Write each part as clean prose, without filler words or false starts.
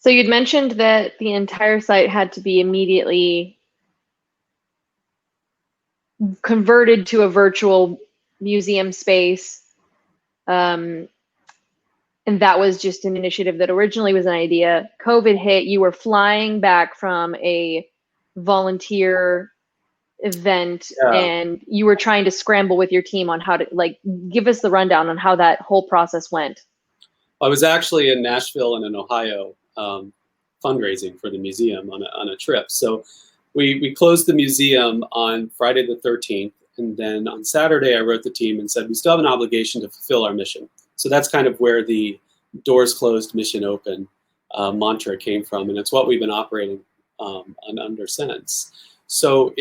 So you'd mentioned that the entire site had to be immediately converted to a virtual museum space. Um, and that was just an initiative that originally was an idea. COVID hit, you were flying back from a volunteer event Yeah, and you were trying to scramble with your team on how to, like, give us the rundown on how that whole process went. I was actually in Nashville and in Ohio fundraising for the museum on a trip. So we closed the museum on Friday the 13th. And then on Saturday, I wrote the team and said, we still have an obligation to fulfill our mission. So that's kind of where the doors closed, mission open mantra came from. And it's what we've been operating under since. So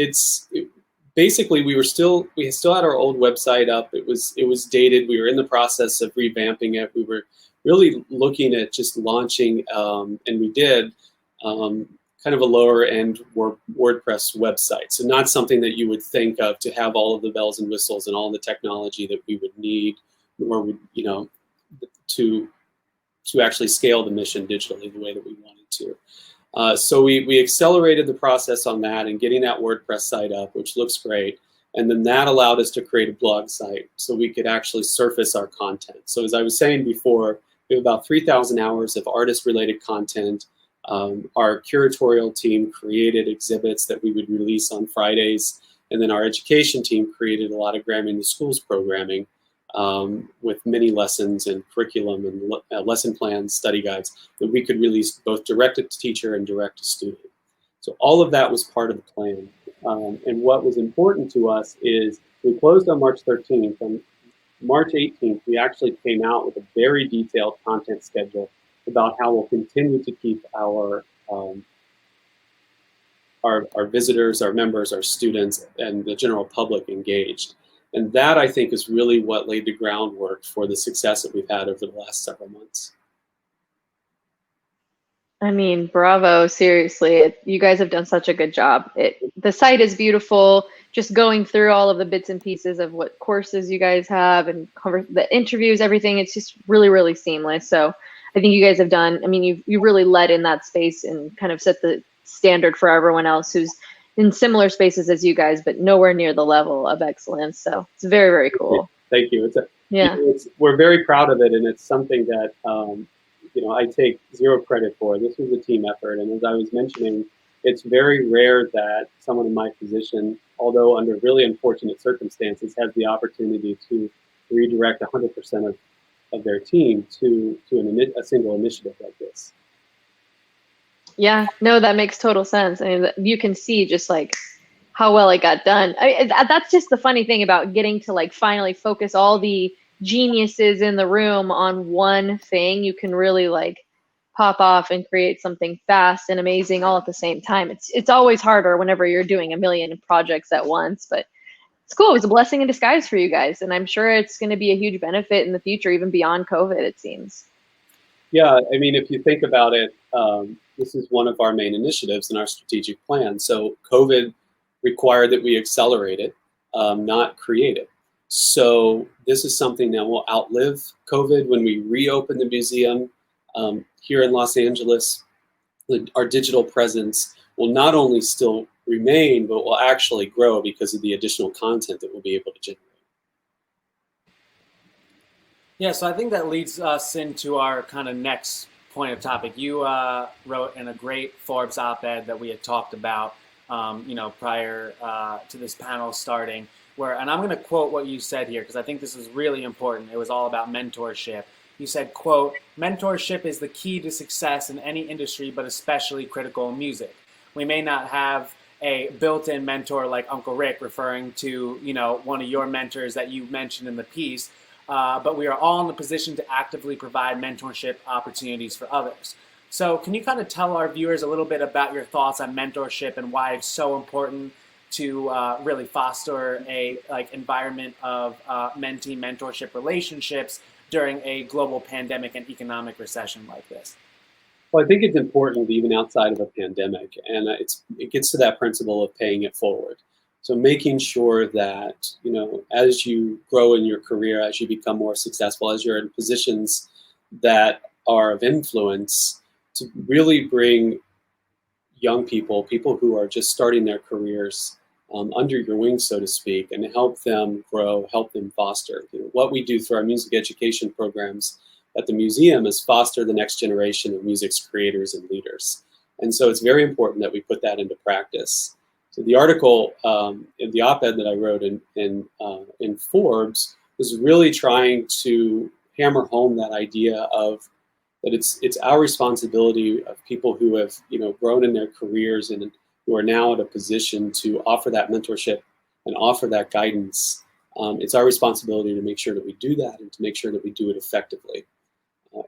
basically we still had our old website up. It was dated. We were in the process of revamping it. We were really looking at just launching, and we did kind of a lower end WordPress website. So not something that you would think of to have all of the bells and whistles and all the technology that we would need, or would, to actually scale the mission digitally the way that we wanted to. So we accelerated the process on that and getting that WordPress site up, which looks great. And then that allowed us to create a blog site so we could actually surface our content. So as I was saying before, we have about 3,000 hours of artist-related content. Our curatorial team created exhibits that we would release on Fridays. And then our education team created a lot of GRAMMY in the Schools programming with mini lessons and curriculum and lesson plans, study guides that we could release both direct to teacher and direct to student. So all of that was part of the plan. And what was important to us is we closed on March 13th. On March 18th, we actually came out with a very detailed content schedule about how we'll continue to keep our visitors, our members, our students, and the general public engaged. And that, I think, is really what laid the groundwork for the success that we've had over the last several months. I mean, bravo, seriously. You guys have done such a good job. The site is beautiful. Just going through all of the bits and pieces of what courses you guys have and the interviews, everything, it's just really, really seamless. So I think you guys have done, I mean, you really led in that space and kind of set the standard for everyone else who's in similar spaces as you guys, but nowhere near the level of excellence. So it's very, very cool. Thank you. Yeah. We're very proud of it, and it's something that I take zero credit for. This was a team effort, and as I was mentioning, it's very rare that someone in my position, although under really unfortunate circumstances, has the opportunity to redirect 100% of their team to a single initiative like this. Yeah, no, that makes total sense. I mean, you can see just like how well it got done. That's just the funny thing about getting to like finally focus all the geniuses in the room on one thing. You can really like pop off and create something fast and amazing all at the same time. It's always harder whenever you're doing a million projects at once, but it's cool. It was a blessing in disguise for you guys, and I'm sure it's going to be a huge benefit in the future, even beyond COVID, it seems. Yeah, I mean, if you think about it, this is one of our main initiatives in our strategic plan. So COVID required that we accelerate it, not create it. So this is something that will outlive COVID. When we reopen the museum here in Los Angeles, our digital presence will not only still remain, but will actually grow because of the additional content that we'll be able to generate. Yeah, so I think that leads us into our kind of next point of topic. You wrote in a great Forbes op-ed that we had talked about, prior to this panel starting, and I'm going to quote what you said here because I think this is really important. It was all about mentorship. You said, quote, "Mentorship is the key to success in any industry, but especially critical in music. We may not have a built-in mentor like Uncle Rick," referring to, one of your mentors that you mentioned in the piece, but we are all in the position to actively provide mentorship opportunities for others. So can you kind of tell our viewers a little bit about your thoughts on mentorship and why it's so important to really foster a environment of mentee mentorship relationships during a global pandemic and economic recession like this? Well, I think it's important even outside of a pandemic, and it gets to that principle of paying it forward. So making sure that, as you grow in your career, as you become more successful, as you're in positions that are of influence, to really bring young people, people who are just starting their careers, under your wing, so to speak, and help them grow, help them foster. What we do through our music education programs at the museum is foster the next generation of music's creators and leaders. And so it's very important that we put that into practice. So the article, in the op-ed that I wrote in Forbes, was really trying to hammer home that idea of that it's our responsibility of people who have grown in their careers and who are now at a position to offer that mentorship and offer that guidance. It's our responsibility to make sure that we do that and to make sure that we do it effectively.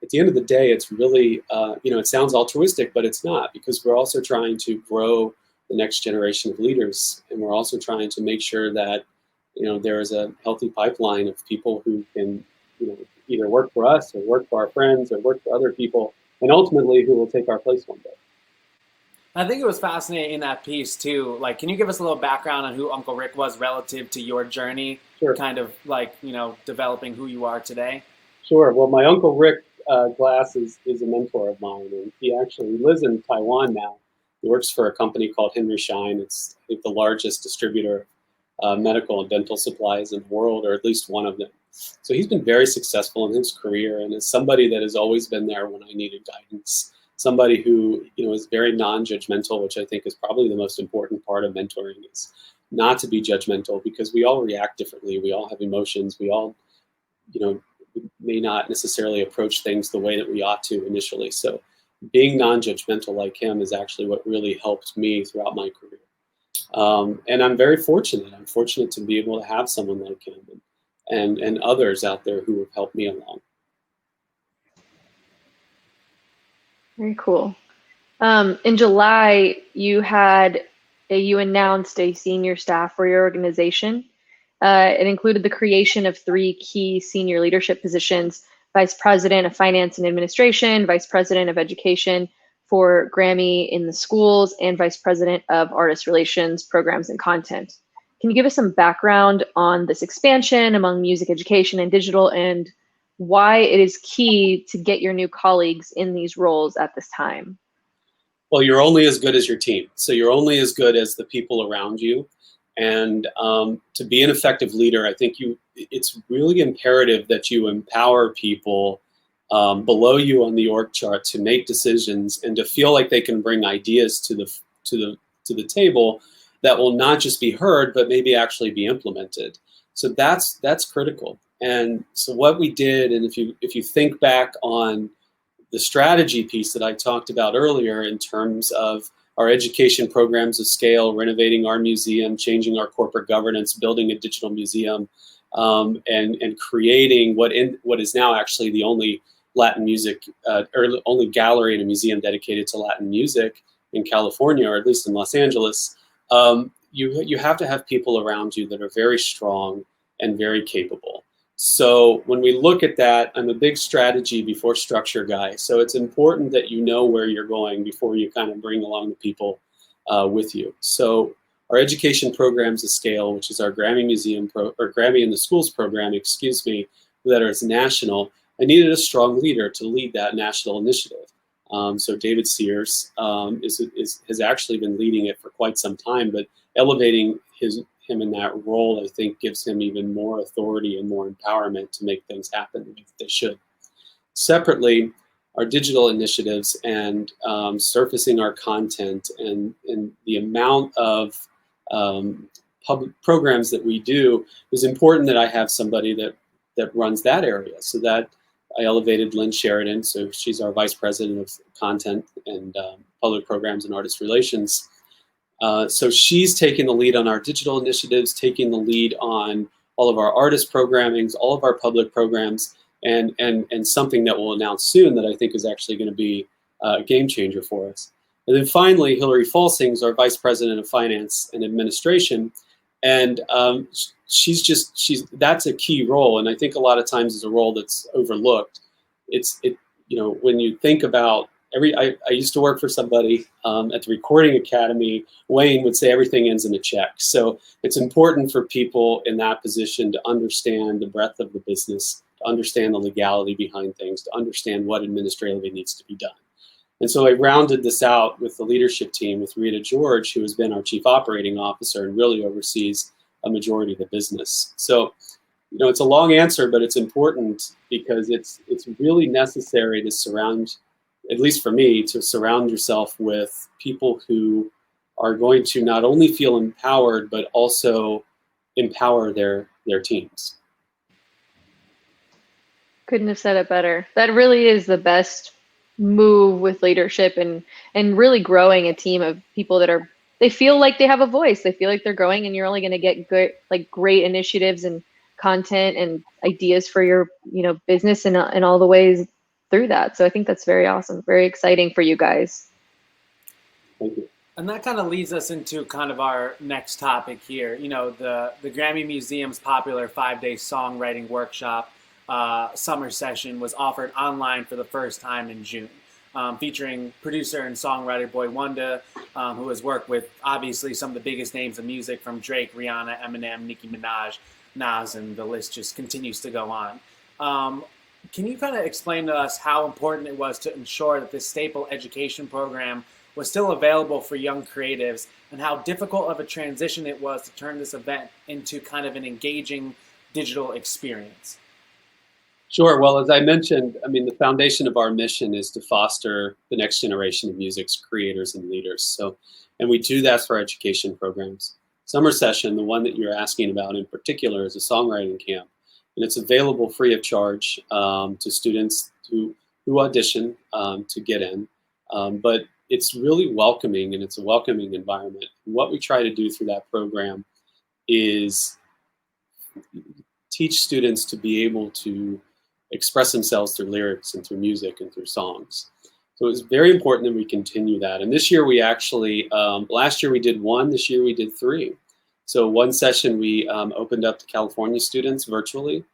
At the end of the day, it's really, it sounds altruistic, but it's not, because we're also trying to grow the next generation of leaders, and we're also trying to make sure that there is a healthy pipeline of people who can either work for us or work for our friends or work for other people, and ultimately who will take our place one day. I think it was fascinating in that piece too. Like, can you give us a little background on who Uncle Rick was relative to your journey? Sure. Kind of like, developing who you are today? Sure. Well, my Uncle Rick Glass is a mentor of mine, and he lives in Taiwan now. He works for a company called Henry Schein. It's, I think, the largest distributor of medical and dental supplies in the world, or at least one of them. So he's been very successful in his career, and is somebody that has always been there when I needed guidance. Somebody who is very non-judgmental, which I think is probably the most important part of mentoring, is not to be judgmental, because we all react differently. We all have emotions. We all, may not necessarily approach things the way that we ought to initially. So being non-judgmental like him is actually what really helped me throughout my career. And I'm very fortunate. I'm fortunate to be able to have someone like him and others out there who have helped me along. Very cool. In July, you announced a senior staff for your organization. It included the creation of 3 key senior leadership positions: Vice President of Finance and Administration, Vice President of Education for GRAMMY in the schools, and Vice President of Artist Relations, Programs, and Content. Can you give us some background on this expansion among music education and digital, and why it is key to get your new colleagues in these roles at this time? Well, you're only as good as your team. So you're only as good as the people around you. And to be an effective leader, I think it's really imperative that you empower people below you on the org chart to make decisions and to feel like they can bring ideas to the table that will not just be heard, but maybe actually be implemented. So that's critical. And so what we did, and if you think back on the strategy piece that I talked about earlier in terms of our education programs of scale, renovating our museum, changing our corporate governance, building a digital museum, and creating what is now actually the only Latin music, or only gallery in a museum dedicated to Latin music in California, or at least in Los Angeles. You have to have people around you that are very strong and very capable. So when we look at that, I'm a big strategy before structure guy. So it's important that you know where you're going before you kind of bring along the people with you. So our education programs of scale, which is our GRAMMY Museum or GRAMMY in the Schools program, that is national. I needed a strong leader to lead that national initiative. So David Sears has actually been leading it for quite some time, but elevating him in that role, I think, gives him even more authority and more empowerment to make things happen the way that they should. Separately, our digital initiatives and surfacing our content and the amount of public programs that we do, it was important that I have somebody that runs that area. So that I elevated Lynn Sheridan, so she's our Vice President of Content and Public Programs and Artist Relations. So she's taking the lead on our digital initiatives, taking the lead on all of our artist programmings, all of our public programs, and something that we'll announce soon that I think is actually going to be a game changer for us. And then finally, Hillary Falsing is our Vice President of Finance and Administration, and that's a key role, and I think a lot of times is a role that's overlooked. When you think about I used to work for somebody at the Recording Academy. Wayne would say everything ends in a check. So it's important for people in that position to understand the breadth of the business, to understand the legality behind things, to understand what administratively needs to be done. And so I rounded this out with the leadership team with Rita George, who has been our chief operating officer and really oversees a majority of the business. So, you know, it's a long answer, but it's important because it's really necessary to surround, at least for me, to surround yourself with people who are going to not only feel empowered, but also empower their teams. Couldn't have said it better. That really is the best move with leadership and really growing a team of people that are they feel like they have a voice. They feel like they're growing, and you're only going to get good like great initiatives and content and ideas for your business and all the ways through that. So I think that's very awesome, very exciting for you guys. Thank you. And that kind of leads us into kind of our next topic here. You know, the GRAMMY Museum's popular 5-day songwriting workshop summer session was offered online for the first time in June, featuring producer and songwriter Boy Wonder, who has worked with obviously some of the biggest names of music from Drake, Rihanna, Eminem, Nicki Minaj, Nas, and the list just continues to go on. Can you kind of explain to us how important it was to ensure that this staple education program was still available for young creatives, and how difficult of a transition it was to turn this event into kind of an engaging digital experience? Sure. Well, as I mentioned, I mean, the foundation of our mission is to foster the next generation of music's creators and leaders. So, and we do that for education programs. Summer Session, the one that you're asking about in particular, is a songwriting camp, and it's available free of charge to students who audition to get in. But it's really welcoming, and it's a welcoming environment. And what we try to do through that program is teach students to be able to express themselves through lyrics and through music and through songs. So it's very important that we continue that. And this year we actually, last year we did one, this year we did 3. So one session we opened up to California students virtually.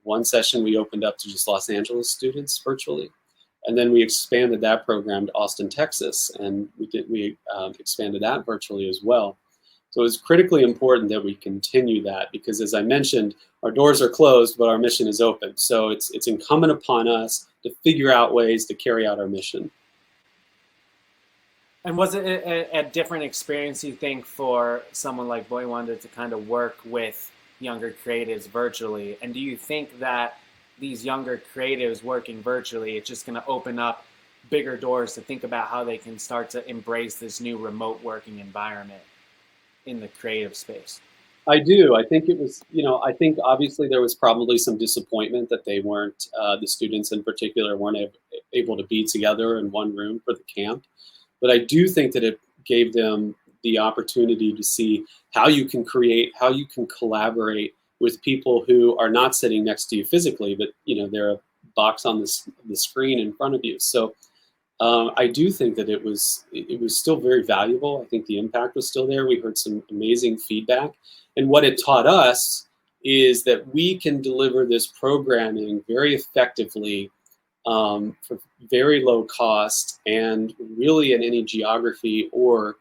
One session we opened up to just Los Angeles students virtually. And then we expanded that program to Austin, Texas, and we expanded that virtually as well. So it's critically important that we continue that because, as I mentioned, our doors are closed, but our mission is open. So it's incumbent upon us to figure out ways to carry out our mission. And was it a different experience, you think, for someone like Boy Wonder to kind of work with younger creatives virtually? And do you think that these younger creatives working virtually, it's just going to open up bigger doors to think about how they can start to embrace this new remote working environment in the creative space? I do. I think it was, I think obviously there was probably some disappointment that they weren't, the students in particular, weren't able to be together in one room for the camp. But I do think that it gave them the opportunity to see how you can create, how you can collaborate with people who are not sitting next to you physically, but they're a box on the screen in front of you. So I do think that it was still very valuable. I think the impact was still there. We heard some amazing feedback, and what it taught us is that we can deliver this programming very effectively for very low cost and really in any geography or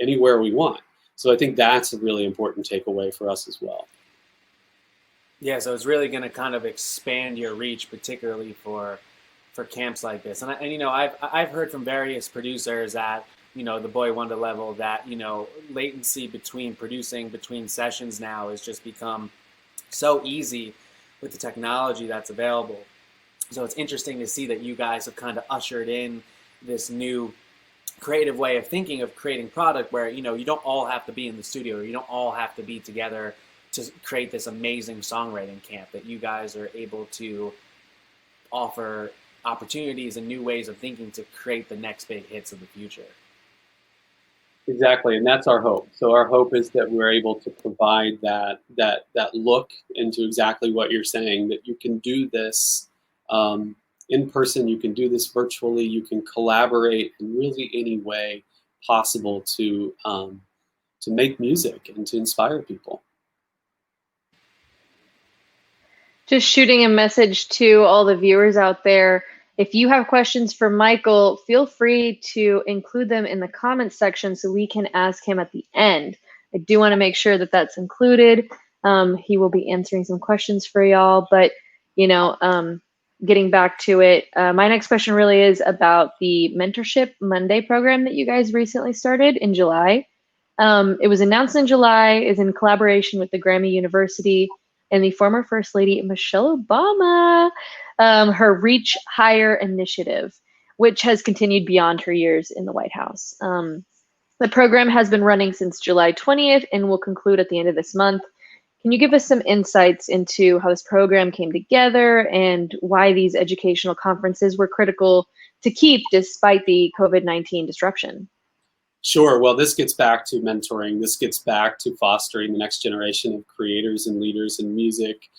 anywhere we want. So I think that's a really important takeaway for us as well. Yeah, so it's really going to kind of expand your reach, particularly for camps like this. And I've heard from various producers at the Boy Wonder level that latency between producing between sessions now has just become so easy with the technology that's available. So it's interesting to see that you guys have kind of ushered in this new creative way of thinking of creating product where you don't all have to be in the studio, or you don't all have to be together to create this amazing songwriting camp, that you guys are able to offer opportunities and new ways of thinking to create the next big hits of the future. Exactly, and that's our hope. So our hope is that we're able to provide that look into exactly what you're saying, that you can do this in person, you can do this virtually, you can collaborate in really any way possible to make music and to inspire people. Just shooting a message to all the viewers out there. If you have questions for Michael, feel free to include them in the comments section so we can ask him at the end. I do want to make sure that that's included. He will be answering some questions for y'all, but getting back to it, my next question really is about the Mentorship Monday program that you guys recently started in July. It was announced in July, is in collaboration with the Grammy University and the former First Lady Michelle Obama, her Reach Higher initiative, which has continued beyond her years in the White House. The program has been running since July 20th and will conclude at the end of this month. Can you give us some insights into how this program came together and why these educational conferences were critical to keep despite the COVID-19 disruption? Sure. Well, this gets back to mentoring. This gets back to fostering the next generation of creators and leaders in music.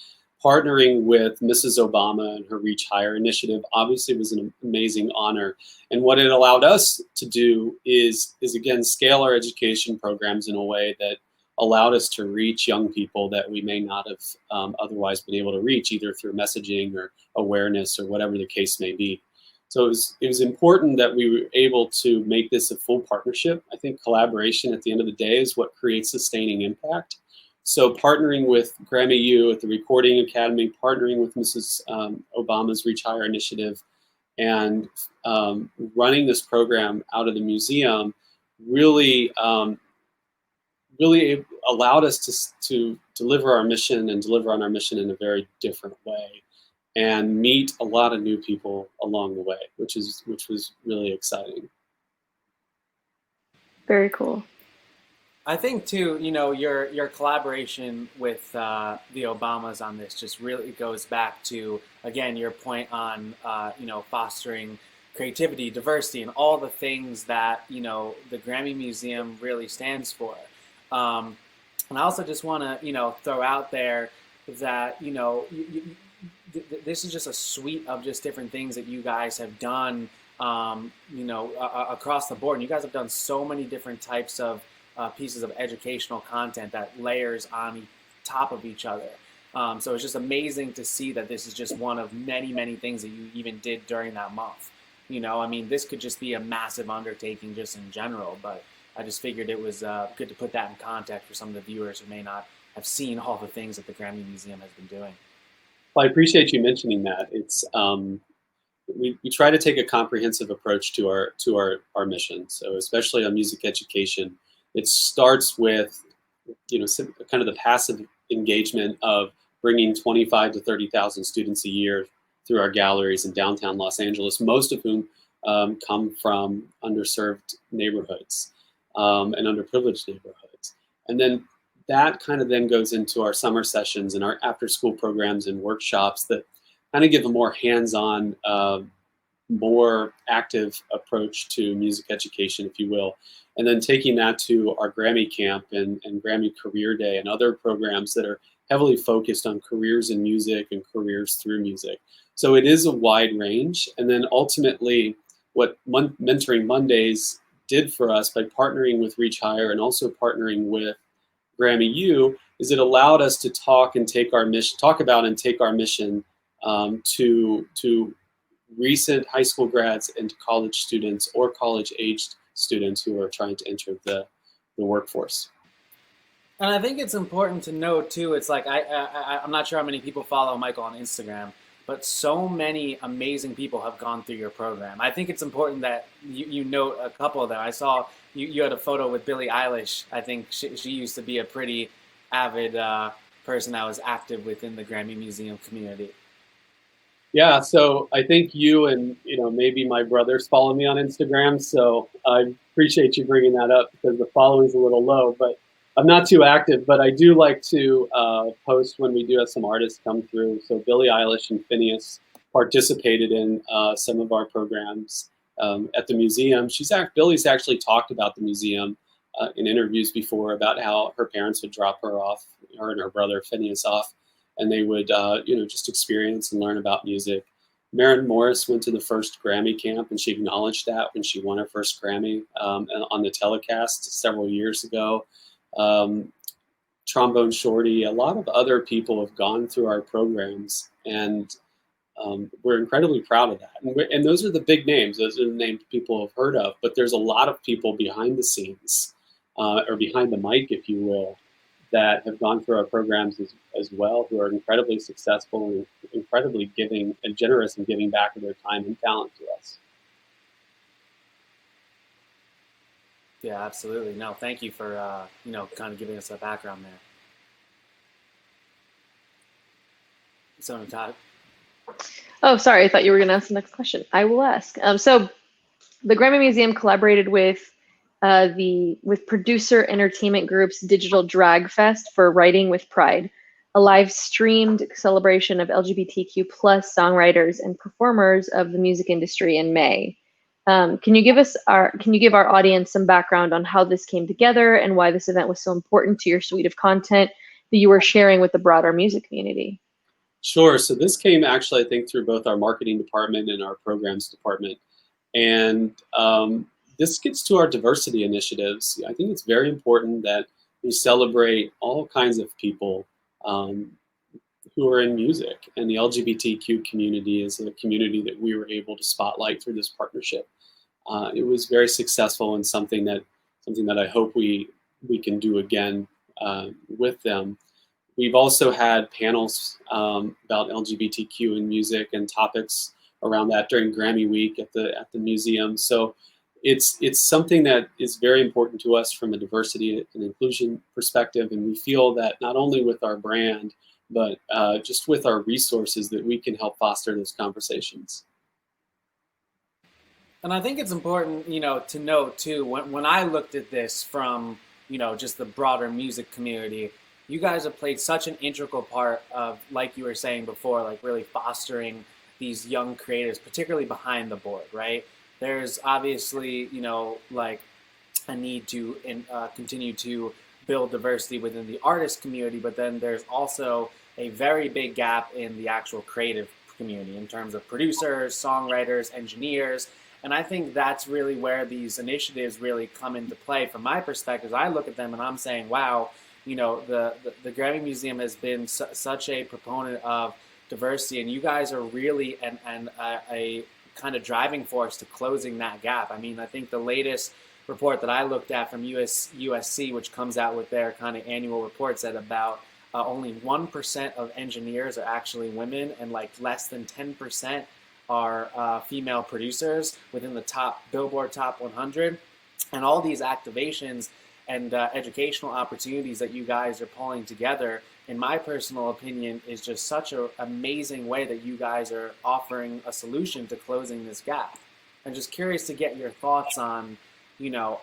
Partnering with Mrs. Obama and her Reach Higher initiative obviously was an amazing honor. And what it allowed us to do is again, scale our education programs in a way that allowed us to reach young people that we may not have otherwise been able to reach, either through messaging or awareness or whatever the case may be. So it was important that we were able to make this a full partnership. I think collaboration at the end of the day is what creates sustaining impact. So partnering with Grammy U at the Recording Academy, partnering with Mrs. Obama's Reach Higher initiative, and running this program out of the museum really, really allowed us to deliver our mission and deliver on our mission in a very different way, and meet a lot of new people along the way, which was really exciting. Very cool. I think too, your collaboration with the Obamas on this just really goes back to, again, your point on fostering creativity, diversity, and all the things that the Grammy Museum really stands for. And I also just want to throw out there that this is just a suite of just different things that you guys have done, across the board. And you guys have done so many different types of pieces of educational content that layers on top of each other. So it's just amazing to see that this is just one of many, many things that you even did during that month. I mean, this could just be a massive undertaking just in general, but I just figured it was good to put that in context for some of the viewers who may not have seen all the things that the Grammy Museum has been doing. Well, I appreciate you mentioning that. It's we try to take a comprehensive approach to our mission. So especially on music education, it starts with kind of the passive engagement of bringing 25 to 30,000 students a year through our galleries in downtown Los Angeles, most of whom come from underserved neighborhoods and underprivileged neighborhoods. And then that kind of then goes into our summer sessions and our after-school programs and workshops that kind of give a more hands-on, more active approach to music education, if you will. And then taking that to our Grammy Camp and Grammy Career Day and other programs that are heavily focused on careers in music and careers through music. So it is a wide range. And then ultimately, what Mentoring Mondays did for us by partnering with Reach Higher and also partnering with Grammy U is it allowed us to talk about and take our mission to recent high school grads and college students or college-aged students who are trying to enter the workforce. And I think it's important to note too, it's like, I'm not sure how many people follow Michael on Instagram, but so many amazing people have gone through your program. I think it's important that you note a couple of them. I saw you had a photo with Billie Eilish. I think she used to be a pretty avid person that was active within the Grammy Museum community. Yeah, so I think you and maybe my brothers follow me on Instagram, so I appreciate you bringing that up because the following's a little low, but I'm not too active, but I do like to post when we do have some artists come through. So Billie Eilish and Phineas participated in some of our programs at the museum. Billie's actually talked about the museum in interviews before about how her parents would drop her and her brother Phineas off, and they would just experience and learn about music. Maren Morris went to the first Grammy camp, and she acknowledged that when she won her first Grammy on the telecast several years ago. Trombone Shorty, a lot of other people have gone through our programs, and we're incredibly proud of that. And those are the big names. Those are the names people have heard of, but there's a lot of people behind the scenes or behind the mic, if you will, that have gone through our programs as well, who are incredibly successful and incredibly giving and generous in giving back of their time and talent to us. Yeah, absolutely. No, thank you for kind of giving us a background there. So, Todd. Oh, sorry. I thought you were going to ask the next question. I will ask. So, the Grammy Museum collaborated with with producer entertainment groups Digital Drag Fest for Writing with Pride, a live streamed celebration of LGBTQ plus songwriters and performers of the music industry in May. Can you give our audience some background on how this came together and why this event was so important to your suite of content that you were sharing with the broader music community? Sure. So this came actually, I think, through both our marketing department and our programs department. And this gets to our diversity initiatives. I think it's very important that we celebrate all kinds of people who are in music. And the LGBTQ community is a community that we were able to spotlight through this partnership. It was very successful and something that I hope we can do again with them. We've also had panels about LGBTQ in music and topics around that during Grammy Week at the museum. So it's something that is very important to us from a diversity and inclusion perspective, and we feel that not only with our brand, but just with our resources that we can help foster those conversations. And I think it's important, to note too, when I looked at this from, just the broader music community, you guys have played such an integral part of, like you were saying before, like really fostering these young creatives, particularly behind the board, right? There's obviously, like a need to continue to build diversity within the artist community, but then there's also a very big gap in the actual creative community in terms of producers, songwriters, engineers. And I think that's really where these initiatives really come into play. From my perspective, I look at them and I'm saying, wow, the Grammy Museum has been such a proponent of diversity, and you guys are really a kind of driving force to closing that gap. I mean, I think the latest report that I looked at from USC, which comes out with their kind of annual report, said about only 1% of engineers are actually women, and like less than 10% are female producers within the Billboard Top 100. And all these activations and educational opportunities that you guys are pulling together, in my personal opinion, is just such an amazing way that you guys are offering a solution to closing this gap. I'm just curious to get your thoughts on,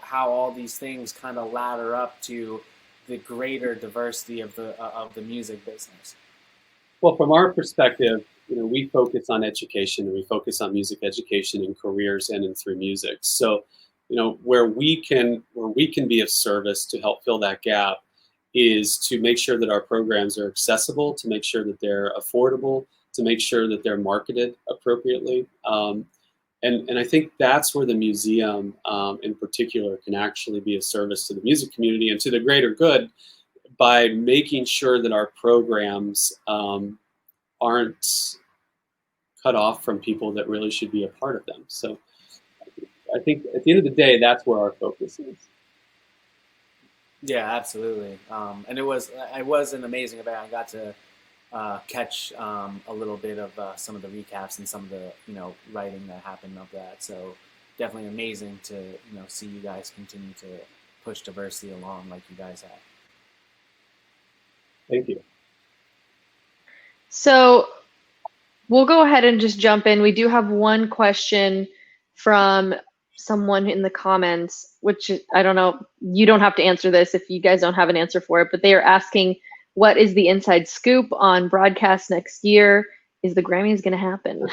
how all these things kind of ladder up to the greater diversity of the music business. Well, from our perspective, we focus on education, and we focus on music education and careers in and through music. So, where we can be of service to help fill that gap is to make sure that our programs are accessible, to make sure that they're affordable, to make sure that they're marketed appropriately. And I think that's where the museum in particular can actually be of service to the music community and to the greater good by making sure that our programs aren't cut off from people that really should be a part of them. So I think at the end of the day, that's where our focus is. Yeah, absolutely. And it was an amazing event. I got to catch a little bit of some of the recaps and some of the writing that happened of that. So definitely amazing to see you guys continue to push diversity along like you guys have. Thank you. So we'll go ahead and just jump in. We do have one question from someone in the comments, which I don't know, you don't have to answer this if you guys don't have an answer for it, but they are asking, what is the inside scoop on broadcast next year? Is the Grammys going to happen?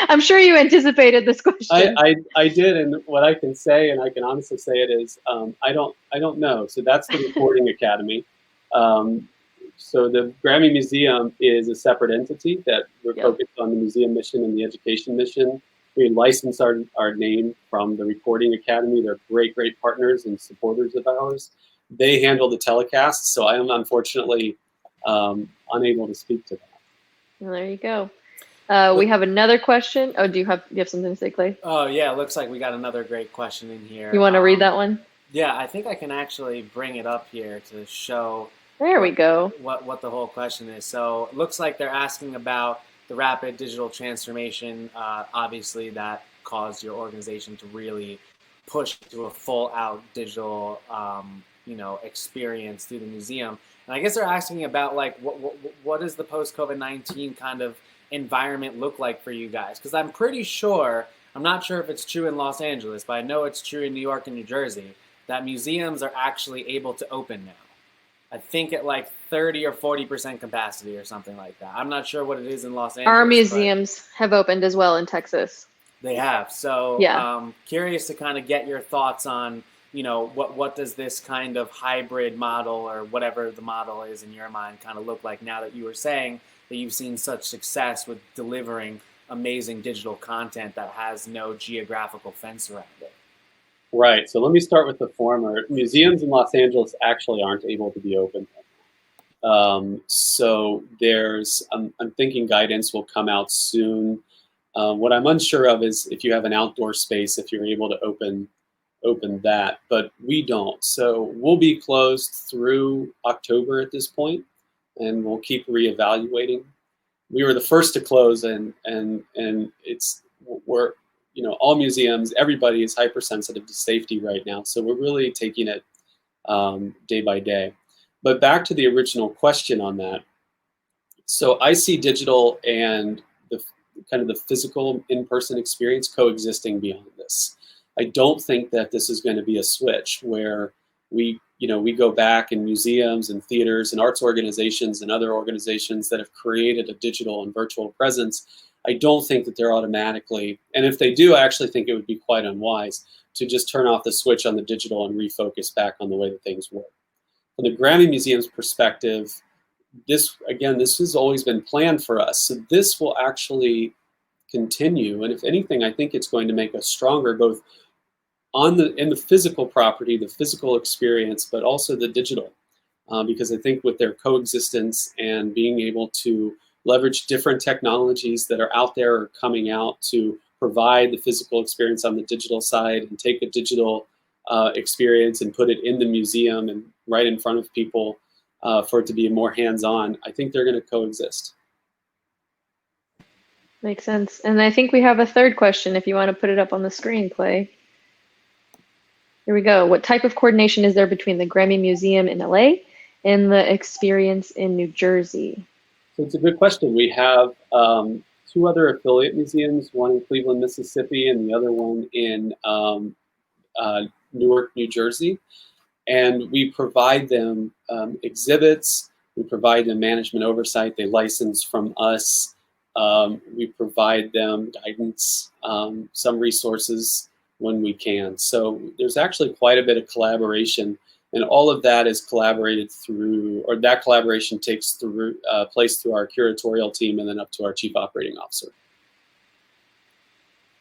I'm sure you anticipated this question. I did, and what I can say, and I can honestly say it is, I don't know. So that's the Recording Academy. So the Grammy Museum is a separate entity that we're focused on the museum mission and the education mission. We license our name from the Recording Academy. They're great partners and supporters of ours. They handle the telecast, so I am unfortunately unable to speak to that. Well, there you go. We have another question. Oh, do you have something to say, Clay? Oh yeah, it looks like we got another great question in here. You want to read that one? Yeah, I think I can actually bring it up here to show There we go. what the whole question is. So it looks like they're asking about the rapid digital transformation, obviously that caused your organization to really push to a full out digital, experience through the museum. And I guess they're asking about like what does the post COVID-19 kind of environment look like for you guys? Because I'm pretty sure, I'm not sure if it's true in Los Angeles, but I know it's true in New York and New Jersey, that museums are actually able to open now. I think at like 30 or 40% capacity or something like that. I'm not sure what it is in Los Angeles. Our museums have opened as well in Texas. They have. So yeah. Curious to kind of get your thoughts on, what does this kind of hybrid model or whatever the model is in your mind kind of look like now that you were saying that you've seen such success with delivering amazing digital content that has no geographical fence around it. Right. So let me start with the former. Museums in Los Angeles actually aren't able to be open. So I'm thinking guidance will come out soon. What I'm unsure of is if you have an outdoor space, if you're able to open that, but we don't. So we'll be closed through October at this point, and we'll keep reevaluating. We were the first to close, and we're all museums, everybody is hypersensitive to safety right now. So we're really taking it day by day. But back to the original question on that. So I see digital and the kind of the physical in-person experience coexisting beyond this. I don't think that this is going to be a switch where we go back in museums and theaters and arts organizations and other organizations that have created a digital and virtual presence. I don't think that they're automatically, and if they do, I actually think it would be quite unwise to just turn off the switch on the digital and refocus back on the way that things work. From the Grammy Museum's perspective, this has always been planned for us. So this will actually continue. And if anything, I think it's going to make us stronger, both in the physical property, the physical experience, but also the digital. Because I think with their coexistence and being able to leverage different technologies that are out there or coming out to provide the physical experience on the digital side and take a digital experience and put it in the museum and right in front of people for it to be more hands-on, I think they're going to coexist. Makes sense. And I think we have a third question if you want to put it up on the screen, Clay. Here we go. What type of coordination is there between the Grammy Museum in LA and the experience in New Jersey? So it's a good question. We have two other affiliate museums, one in Cleveland, Mississippi, and the other one in Newark, New Jersey. And we provide them exhibits, we provide them management oversight, they license from us, we provide them guidance, some resources when we can. So there's actually quite a bit of collaboration, and all of that is collaborated through, or that collaboration takes place through our curatorial team and then up to our chief operating officer.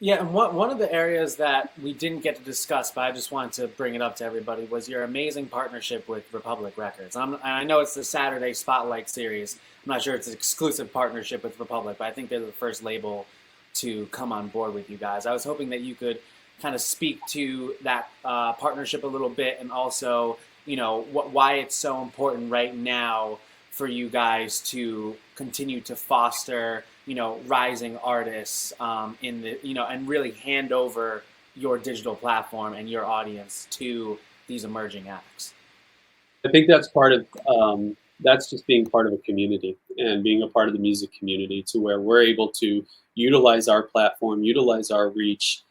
Yeah, and one of the areas that we didn't get to discuss, but I just wanted to bring it up to everybody, was your amazing partnership with Republic Records. And I know it's the Saturday Spotlight series. I'm not sure it's an exclusive partnership with Republic, but I think they're the first label to come on board with you guys. I was hoping that you could kind of speak to that partnership a little bit, and also, why it's so important right now for you guys to continue to foster, rising artists and really hand over your digital platform and your audience to these emerging acts. I think that's part of, that's just being part of a community and being a part of the music community, to where we're able to utilize our platform, utilize our reach,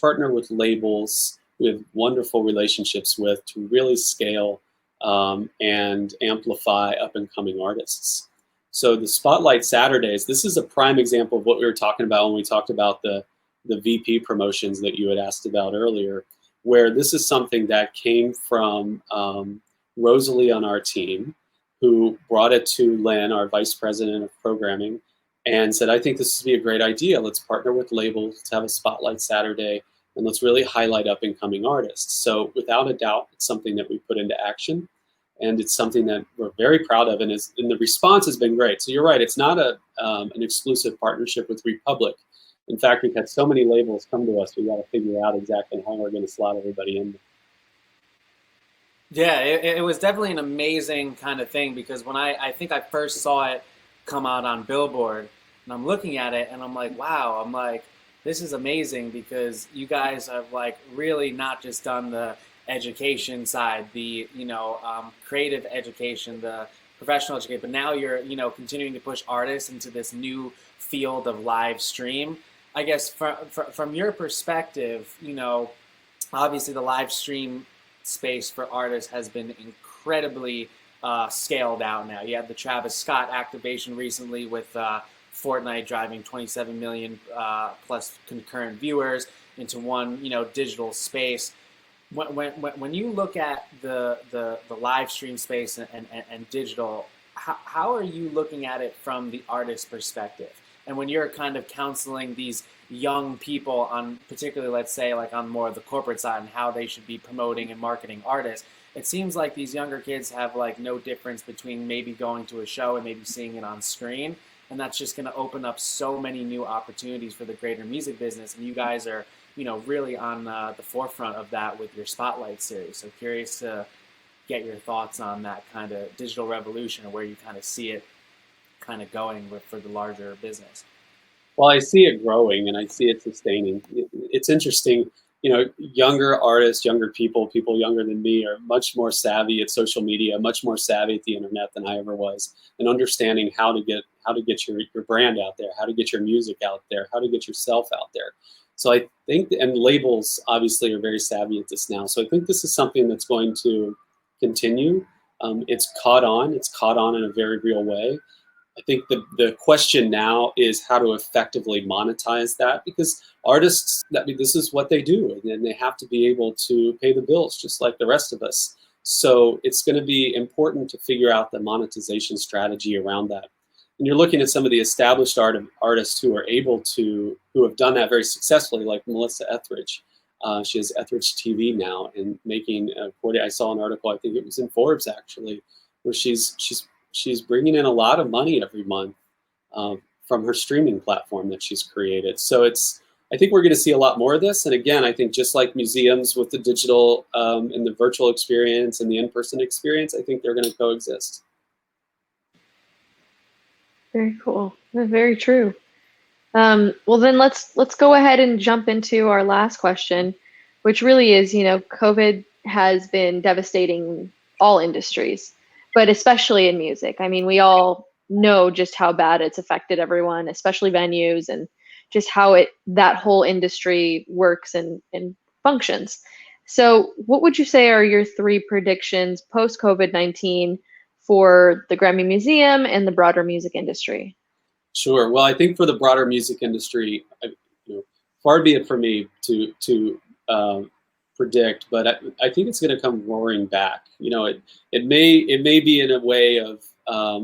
partner with labels we have wonderful relationships with to really scale and amplify up-and-coming artists. So the Spotlight Saturdays, this is a prime example of what we were talking about when we talked about the VP promotions that you had asked about earlier, where this is something that came from Rosalie on our team, who brought it to Lynn, our vice president of programming, and said, I think this would be a great idea. Let's partner with labels, let's have a Spotlight Saturday, and let's really highlight up-and-coming artists. So without a doubt, it's something that we put into action, and it's something that we're very proud of, and the response has been great. So you're right, it's not an exclusive partnership with Republic. In fact, we've had so many labels come to us, we got to figure out exactly how we're going to slot everybody in. Yeah, it was definitely an amazing kind of thing because when I think I first saw it come out on Billboard and I'm looking at it and I'm like, wow, I'm like, this is amazing because you guys have like really not just done the education side, the, creative education, the professional education, but now you're, continuing to push artists into this new field of live stream. I guess from your perspective, obviously the live stream space for artists has been incredibly scaled out now. You had the Travis Scott activation recently with Fortnite driving 27 million plus concurrent viewers into one, digital space. When you look at the live stream space and digital, how are you looking at it from the artist perspective? And when you're kind of counseling these young people on, particularly, let's say, like on more of the corporate side and how they should be promoting and marketing artists, it seems like these younger kids have like no difference between maybe going to a show and maybe seeing it on screen. And that's just going to open up so many new opportunities for the greater music business. And you guys are, really on the forefront of that with your Spotlight series. So curious to get your thoughts on that kind of digital revolution and where you kind of see it kind of going for the larger business. Well, I see it growing and I see it sustaining. It's interesting, younger artists, younger people younger than me are much more savvy at social media, much more savvy at the internet than I ever was, and understanding how to get your brand out there, how to get your music out there, how to get yourself out there. So I think, and labels obviously are very savvy at this now. So I think this is something that's going to continue. It's caught on. It's caught on in a very real way. I think the question now is how to effectively monetize that, because artists, this is what they do, and they have to be able to pay the bills just like the rest of us. So it's going to be important to figure out the monetization strategy around that. And you're looking at some of the established artists who have done that very successfully, like Melissa Etheridge. She has Etheridge TV now, and making. I saw an article, I think it was in Forbes actually, where she's bringing in a lot of money every month from her streaming platform that she's created. So I think we're going to see a lot more of this. And again, I think just like museums with the digital and the virtual experience and the in-person experience, I think they're going to coexist. Very cool. Very true. Well, then let's go ahead and jump into our last question, which really is, COVID has been devastating all industries, but especially in music. I mean, we all know just how bad it's affected everyone, especially venues, and just how that whole industry works and functions. So what would you say are your 3 predictions post COVID-19 for the Grammy Museum and the broader music industry? Sure. Well, I think for the broader music industry, far be it for me to predict, but I think it's going to come roaring back. It may be in a way of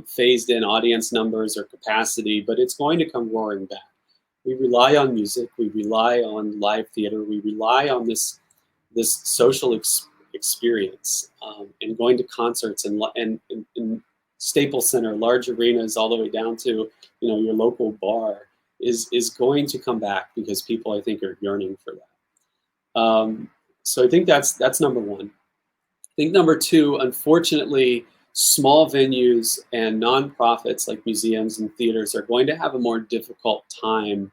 phased in audience numbers or capacity, but it's going to come roaring back. We rely on music. We rely on live theater. We rely on this social experience and going to concerts and Staples Center, large arenas, all the way down to your local bar is going to come back because people, I think, are yearning for that. So I think that's number one. I think number two, unfortunately, small venues and nonprofits like museums and theaters are going to have a more difficult time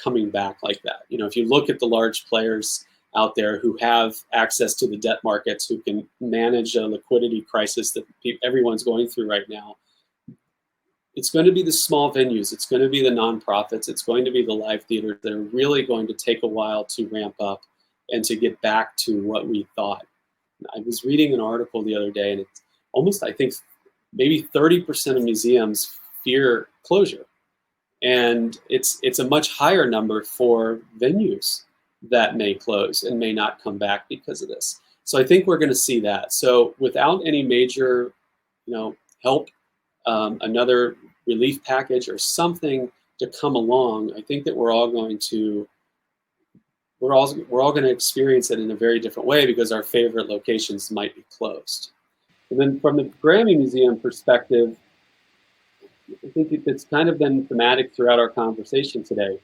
coming back like that. If you look at the large players out there who have access to the debt markets, who can manage a liquidity crisis that everyone's going through right now, it's going to be the small venues, it's going to be the nonprofits, it's going to be the live theaters that are really going to take a while to ramp up and to get back to what we thought. I was reading an article the other day, and it's almost, I think, maybe 30% of museums fear closure. And it's a much higher number for venues that may close and may not come back because of this. So I think we're going to see that. So without any major, help, another relief package or something to come along, I think that we're all going to experience it in a very different way because our favorite locations might be closed. And then from the Grammy Museum perspective, I think it's kind of been thematic throughout our conversation today,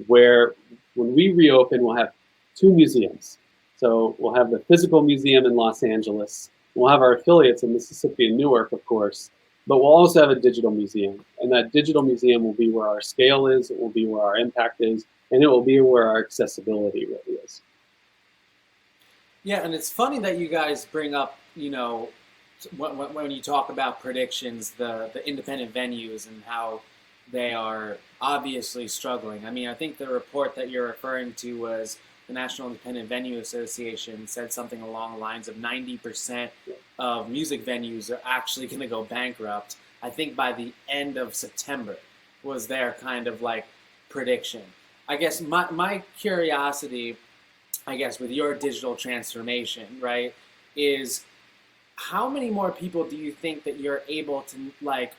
where when we reopen, we'll have 2 museums. So we'll have the physical museum in Los Angeles, We'll have our affiliates in Mississippi and Newark, of course, but we'll also have a digital museum. And that digital museum will be where our scale is, it will be where our impact is, and it will be where our accessibility really is. Yeah, and it's funny that you guys bring up, you know, when you talk about predictions, the independent venues and how they are obviously struggling. I mean, I think the report that you're referring to was the National Independent Venue Association said something along the lines of 90% of music venues are actually going to go bankrupt. I think by the end of September was their kind of like prediction. I guess my curiosity, I guess, with your digital transformation, right, is how many more people do you think that you're able to like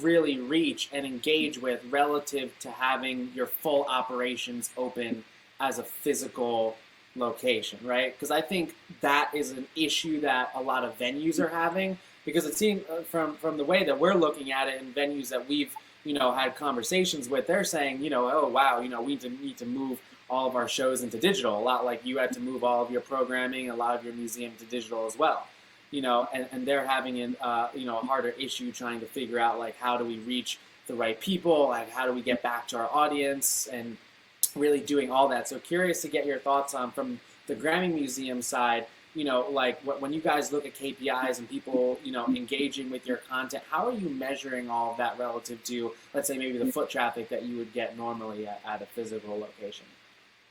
really reach and engage with relative to having your full operations open as a physical location, right? Because I think that is an issue that a lot of venues are having, because it seems from the way that we're looking at it in venues that we've, you know, had conversations with, they're saying, you know, oh wow, you know, we need to move all of our shows into digital, a lot like you had to move all of your programming, a lot of your museum to digital as well. You know, and they're having an you know, a harder issue trying to figure out like how do we reach the right people, like how do we get back to our audience, and really doing all that. So curious to get your thoughts on, from the Grammy Museum side, you know, like when you guys look at KPIs and people, you know, engaging with your content, how are you measuring all of that relative to, let's say, maybe the foot traffic that you would get normally at a physical location?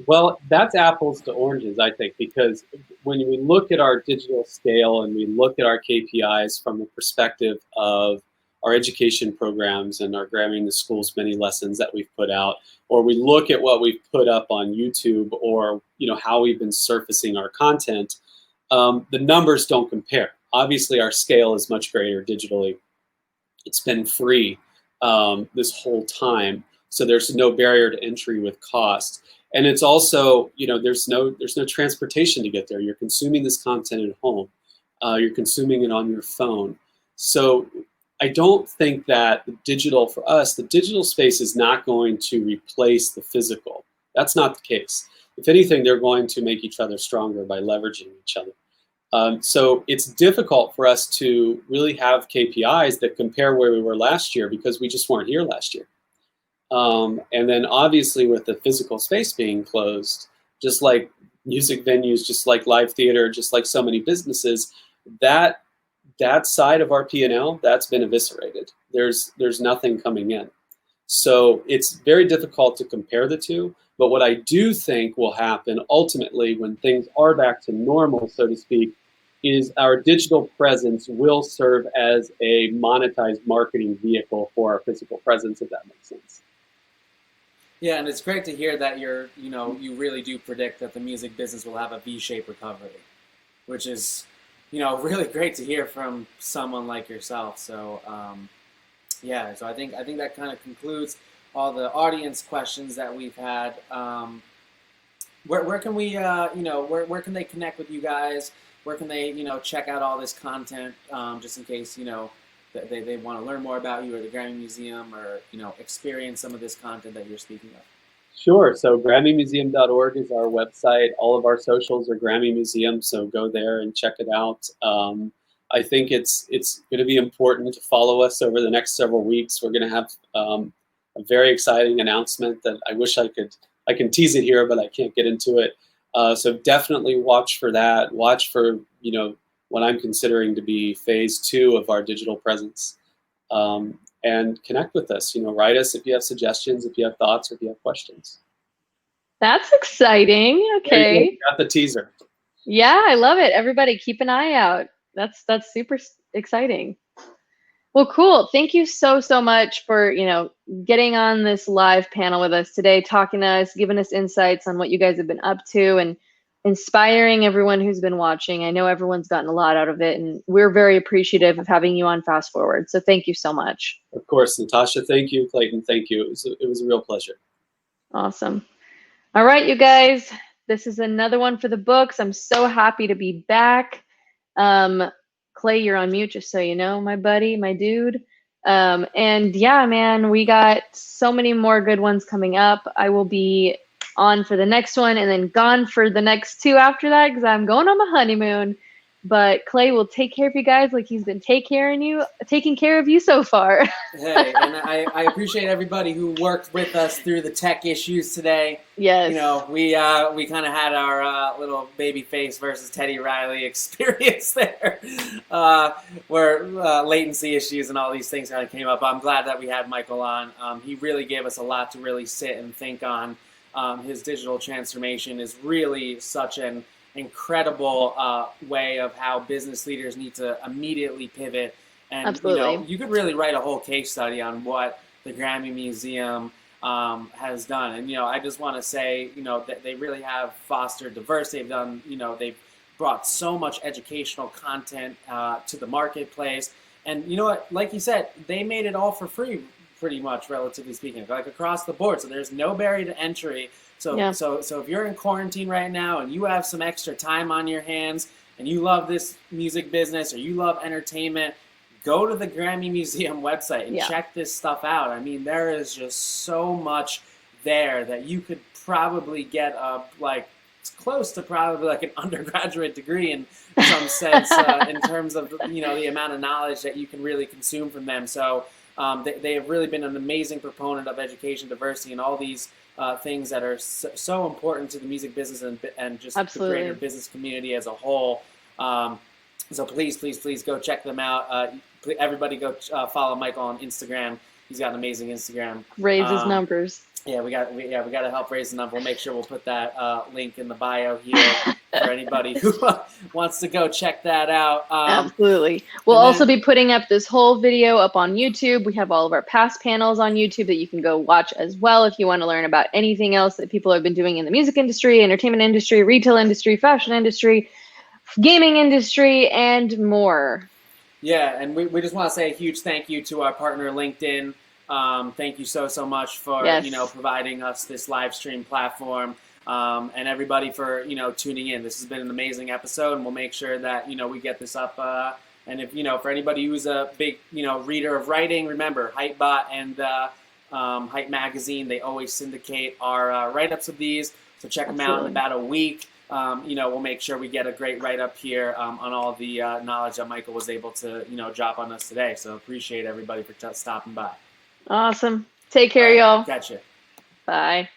Well, that's apples to oranges, I think, because when we look at our digital scale and we look at our KPIs from the perspective of our education programs and our Grammy in the Schools many lessons that we've put out, or we look at what we've put up on YouTube, or, you know, how we've been surfacing our content, the numbers don't compare. Obviously, our scale is much greater digitally. It's been free this whole time, so there's no barrier to entry with cost. And it's also, you know, there's no transportation to get there. You're consuming this content at home. You're consuming it on your phone. So I don't think that the digital, for us, the digital space is not going to replace the physical. That's not the case. If anything, they're going to make each other stronger by leveraging each other. So it's difficult for us to really have KPIs that compare where we were last year, because we just weren't here last year. And then obviously with the physical space being closed, just like music venues, just like live theater, just like so many businesses, that side of our P&L, that's been eviscerated. There's nothing coming in. So it's very difficult to compare the two. But what I do think will happen ultimately when things are back to normal, so to speak, is our digital presence will serve as a monetized marketing vehicle for our physical presence, if that makes sense. Yeah, and it's great to hear that you know, you really do predict that the music business will have a V-shaped recovery, which is, you know, really great to hear from someone like yourself. So, yeah, so I think that kind of concludes all the audience questions that we've had. Where can we, you know, where can they connect with you guys? Where can they, you know, check out all this content, just in case, you know, they want to learn more about you or the Grammy Museum, or, you know, experience some of this content that you're speaking of? Sure. So GrammyMuseum.org is our website. All of our socials are Grammy Museum, so go there and check it out. I think it's going to be important to follow us over the next several weeks. We're going to have a very exciting announcement that I wish I can tease it here, but I can't get into it. So definitely watch for that. Watch for, you know, what I'm considering to be phase 2 of our digital presence. And connect with us. You know, write us if you have suggestions, if you have thoughts, or if you have questions. That's exciting. Okay. Got the teaser. Yeah, I love it. Everybody keep an eye out. That's super exciting. Well, cool. Thank you so much for, you know, getting on this live panel with us today, talking to us, giving us insights on what you guys have been up to, and inspiring everyone who's been watching. I know everyone's gotten a lot out of it, and we're very appreciative of having you on Fast Forward. So thank you so much. Of course, Natasha. Thank you. Clayton, thank you. It was a real pleasure. Awesome. All right, you guys, this is another one for the books. I'm so happy to be back. Clay, you're on mute, just so you know, my buddy, my dude. And yeah, man, we got so many more good ones coming up. I will be on for the next one and then gone for the next 2 after that, because I'm going on my honeymoon. but Clay will take care of you guys like he's been taking care of you so far. Hey, and I appreciate everybody who worked with us through the tech issues today. Yes. You know, we kind of had our little Babyface versus Teddy Riley experience there, where latency issues and all these things kind of came up. I'm glad that we had Michael on. He really gave us a lot to really sit and think on. His digital transformation is really such an incredible way of how business leaders need to immediately pivot. And Absolutely. you know, you could really write a whole case study on what the GRAMMY Museum has done. And you know, I just want to say, you know, that they really have fostered diversity. They've done, you know, they've brought so much educational content to the marketplace. And you know what? Like you said, they made it all for free, pretty much, relatively speaking, like across the board. So there's no barrier to entry. So Yeah. so if you're in quarantine right now and you have some extra time on your hands and you love this music business or you love entertainment, go to the GRAMMY Museum website and check this stuff out. I mean, there is just so much there that you could probably get like it's close to probably like an undergraduate degree in some sense in terms of, you know, the amount of knowledge that you can really consume from them. So they have really been an amazing proponent of education, diversity, and all these things that are so important to the music business and just Absolutely. the greater business community as a whole. So please go check them out. Everybody go follow Michael on Instagram. He's got an amazing Instagram. Raise his numbers. Yeah, we got to help raise the number. We'll make sure we'll put that link in the bio here for anybody who wants to go check that out. Absolutely. We'll also be putting up this whole video up on YouTube. We have all of our past panels on YouTube that you can go watch as well if you want to learn about anything else that people have been doing in the music industry, entertainment industry, retail industry, fashion industry, gaming industry, and more. Yeah, and we just want to say a huge thank you to our partner LinkedIn. Thank you so much for you know, providing us this live stream platform, and everybody for, you know, tuning in. This has been an amazing episode, and we'll make sure that, you know, we get this up. And if, you know, for anybody who's a big, you know, reader of writing, remember Hypebot and Hype Magazine, they always syndicate our write-ups of these. So check them out in about a week. You know, we'll make sure we get a great write-up here on all the knowledge that Michael was able to, you know, drop on us today. So appreciate everybody for stopping by. Awesome. Take care, y'all. Gotcha. Bye.